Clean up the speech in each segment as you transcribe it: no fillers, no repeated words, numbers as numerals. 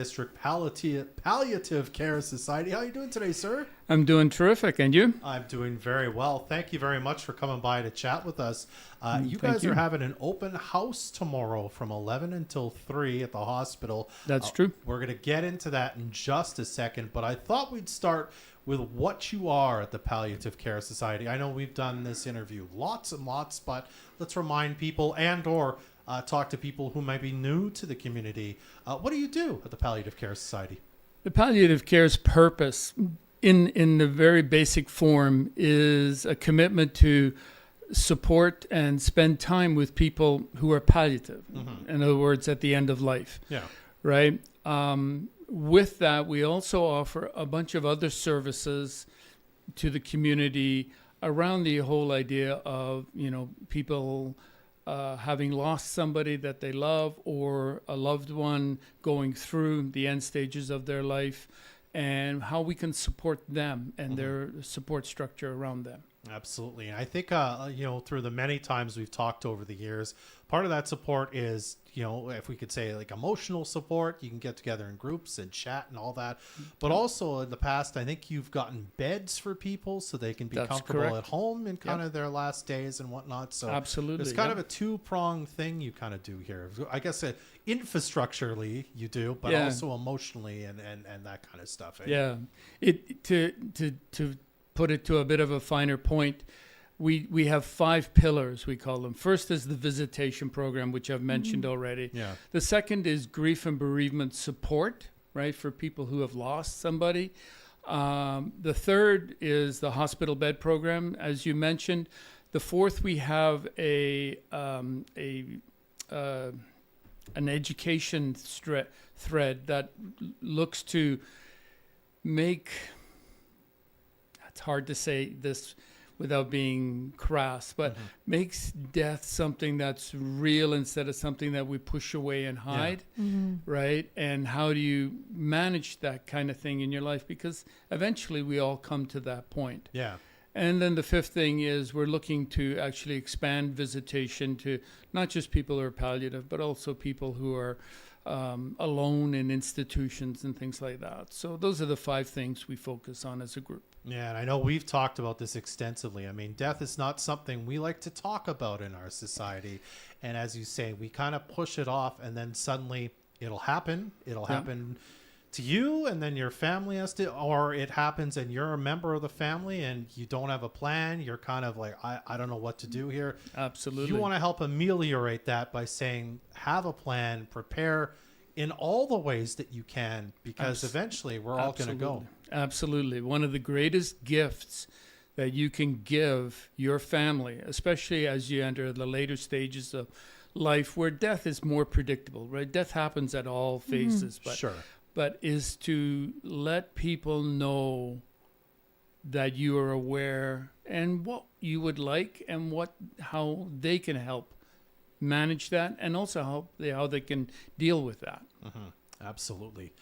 District Palliative Care Society. How are you doing today, sir? I'm doing terrific. And you? I'm doing very well. Thank you very much for coming by to chat with us. You Thank guys you. are having an open house tomorrow from 11 until 3 at the hospital. That's true. We're going to get into that in just a second, but I thought we'd start with what you are at the Palliative Care Society. I know we've done this interview lots and lots, but let's remind people and/or talk to people who might be new to the community. What do you do at the Palliative Care Society? The palliative care's purpose, in the very basic form, is a commitment to support and spend time with people who are palliative. Mm-hmm. In other words, at the end of life. Yeah. Right? With that, we also offer a bunch of other services to the community around the whole idea of, people having lost somebody that they love or a loved one going through the end stages of their life, and how we can support them and their support structure around them. Absolutely. And I think, through the many times we've talked over the years, part of that support is, if we could say like emotional support, you can get together in groups and chat and all that. But also in the past, I think you've gotten beds for people so they can be That's comfortable correct. at home in kind of their last days and whatnot. So Absolutely, it's kind yeah. of a two-pronged thing you kind of do here. I guess infrastructurally you do, but Yeah. also emotionally and that kind of stuff. Eh? Yeah. To put it to a bit of a finer point, we have 5 pillars, we call them. First is the visitation program, which I've mentioned already. Yeah. The second is grief and bereavement support, right, for people who have lost somebody. The third is the hospital bed program, as you mentioned. The fourth, we have an education thread that looks to make, it's hard to say this without being crass, but makes death something that's real instead of something that we push away and hide, right? And how do you manage that kind of thing in your life? Because eventually we all come to that point. Yeah. And then the fifth thing is we're looking to actually expand visitation to not just people who are palliative, but also people who are alone in institutions and things like that. So those are the 5 things we focus on as a group. Yeah, and I know we've talked about this extensively. I mean, death is not something we like to talk about in our society. And as you say, we kind of push it off and then suddenly it'll happen. It'll happen to you, and then your family has to, or it happens and you're a member of the family and you don't have a plan. You're kind of like, I don't know what to do here. Absolutely. You want to help ameliorate that by saying, have a plan, prepare in all the ways that you can, because eventually we're all going to go. Absolutely. One of the greatest gifts that you can give your family, especially as you enter the later stages of life where death is more predictable, right? Death happens at all phases, but is to let people know that you are aware and what you would like and how they can help manage that, and also how they can deal with that. Absolutely.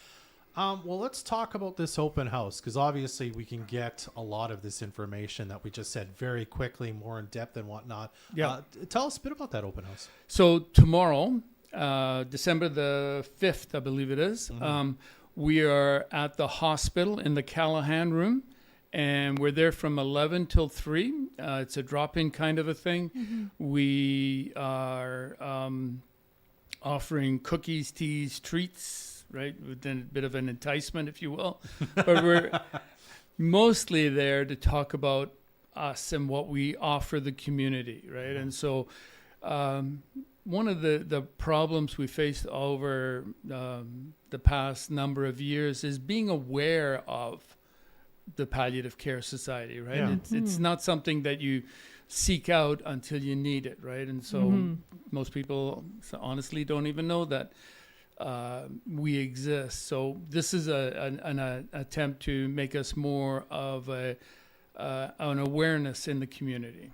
Well, let's talk about this open house, because obviously we can get a lot of this information that we just said very quickly, more in depth and whatnot. Yeah. Tell us a bit about that open house. So tomorrow, December the 5th, I believe it is, we are at the hospital in the Callahan Room, and we're there from 11 till 3. It's a drop-in kind of a thing. We are offering cookies, teas, treats, right, with a bit of an enticement, if you will. But we're mostly there to talk about us and what we offer the community, right? And so one of the problems we faced over the past number of years is being aware of the Palliative Care Society, right? Yeah. It's not something that you seek out until you need it, right? And so most people honestly don't even know that we exist. So this is an attempt to make us more of an awareness in the community.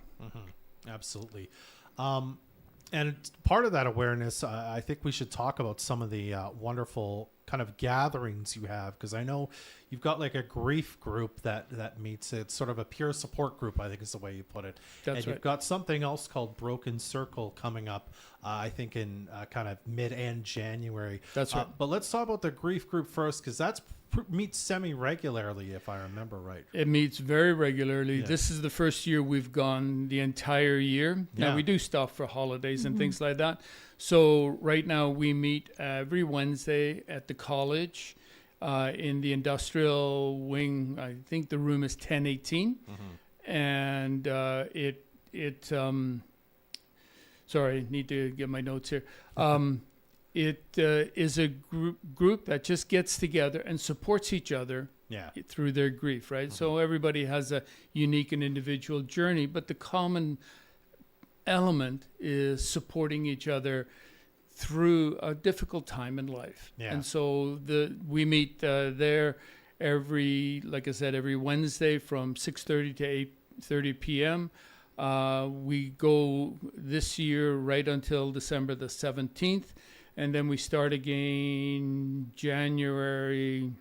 Absolutely. And part of that awareness, I think we should talk about some of the wonderful kind of gatherings you have, because I know you've got like a grief group that meets. It's sort of a peer support group, I think is the way you put it. That's and right. You've got something else called Broken Circle coming up, I think in kind of mid-end January. That's right. But let's talk about the grief group first, because that's meets semi-regularly, if I remember right. It meets very regularly. Yeah. This is the first year we've gone the entire year. Yeah. Now, we do stuff for holidays and things like that. So right now we meet every Wednesday at the college in the industrial wing. I think the room is 1018. And sorry, I need to get my notes here. It is a group that just gets together and supports each other Yeah. through their grief, right? So everybody has a unique and individual journey, but the common element is supporting each other through a difficult time in life. Yeah. And so we meet there like I said, every Wednesday from 6:30 to 8:30 p.m. We go this year right until December the 17th. And then we start again January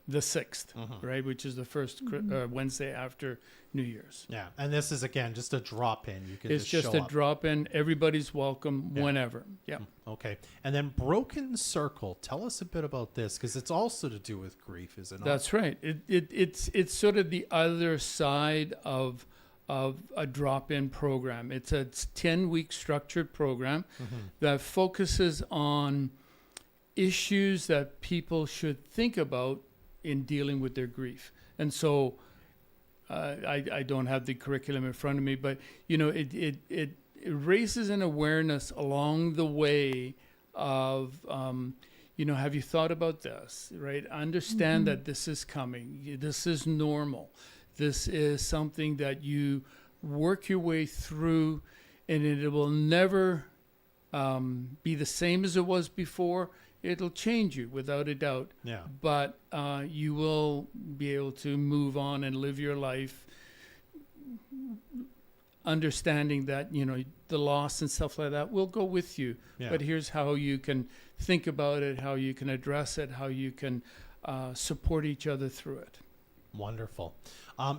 the 6th, right, which is the first Wednesday after New Year's. Yeah, and this is again just a drop in. You can It's just show a up. drop in. Everybody's welcome whenever. Yeah. Okay, and then Broken Circle. Tell us a bit about this, because it's also to do with grief, is it not? That's right. It's sort of the other side of a drop-in program. It's a 10-week structured program that focuses on issues that people should think about in dealing with their grief. And so I don't have the curriculum in front of me, but it raises an awareness along the way of have you thought about this, right? Understand that this is coming. This is normal. This is something that you work your way through, and it will never be the same as it was before. It'll change you without a doubt. Yeah. But you will be able to move on and live your life understanding that, the loss and stuff like that will go with you. Yeah. But here's how you can think about it, how you can address it, how you can support each other through it. Wonderful.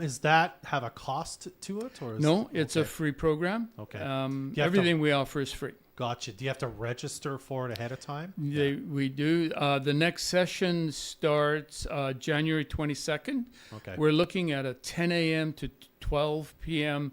Is that have a cost to it, or is No, it's a okay. free program. Okay. You have Everything we offer is free. Gotcha. Do you have to register for it ahead of time? We do. The next session starts January 22nd. Okay. We're looking at a 10 a.m. to 12 p.m.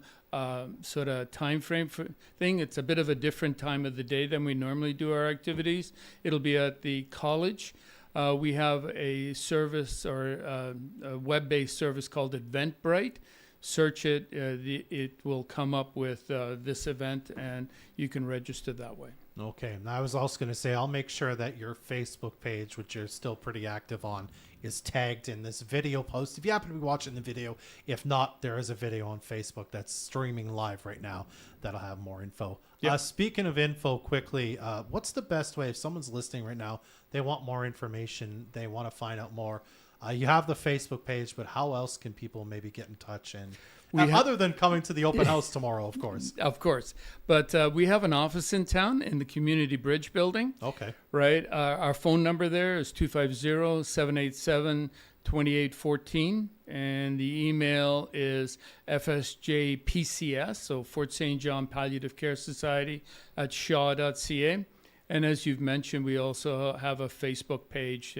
Sort of time frame for thing. It's a bit of a different time of the day than we normally do our activities. It'll be at the college. We have a service or a web-based service called Eventbrite. Search it. It will come up with this event, and you can register that way. Okay. And I was also going to say, I'll make sure that your Facebook page, which you're still pretty active on, is tagged in this video post. If you happen to be watching the video, if not, there is a video on Facebook that's streaming live right now that'll have more info. Yep. Speaking of info, quickly, what's the best way if someone's listening right now, they want more information, they want to find out more? You have the Facebook page, but how else can people maybe get in touch? And other than coming to the open house tomorrow, of course. Of course. But we have an office in town in the Community Bridge building. Okay. Right. Our phone number there is 250-787-2814. And the email is FSJPCS, so Fort St. John Palliative Care Society at shaw.ca. And as you've mentioned, we also have a Facebook page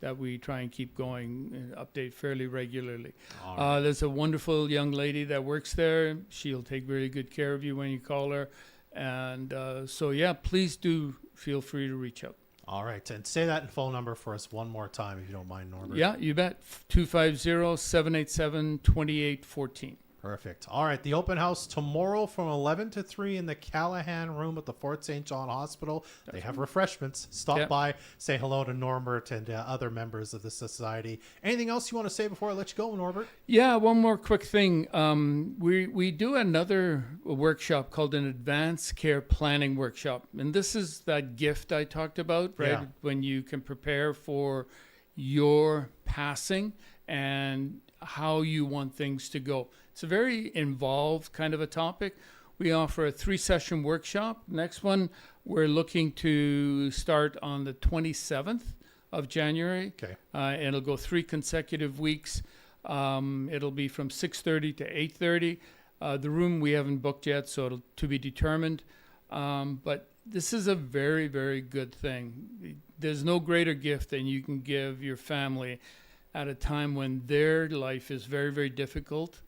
that we try and keep going and update fairly regularly. All right. There's a wonderful young lady that works there. She'll take very good care of you when you call her. And please do feel free to reach out. All right. And say that phone number for us one more time, if you don't mind, Norbert. Yeah, you bet. 250-787-2814. Perfect. All right. The open house tomorrow from 11 to 3 in the Callahan Room at the Fort St. John Hospital. They have refreshments. Stop by, say hello to Norbert and other members of the society. Anything else you want to say before I let you go, Norbert? Yeah, one more quick thing. We do another workshop called an Advanced Care Planning Workshop. And this is that gift I talked about, right? Yeah. When you can prepare for your passing and how you want things to go. It's a very involved kind of a topic. We offer a 3-session workshop. Next one, we're looking to start on the 27th of January. Okay. It'll go 3 consecutive weeks. It'll be from 6:30 to 8:30. The room we haven't booked yet, so it'll to be determined. But this is a very, very good thing. There's no greater gift than you can give your family at a time when their life is very, very difficult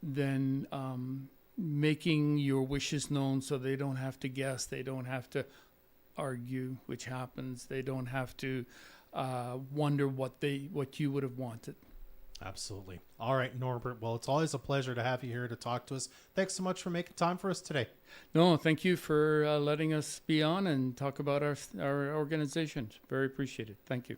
than making your wishes known so they don't have to guess, they don't have to argue, which happens, they don't have to wonder what you would have wanted. Absolutely. All right, Norbert. Well, it's always a pleasure to have you here to talk to us. Thanks so much for making time for us today. No, thank you for letting us be on and talk about our organization. Very appreciated. Thank you.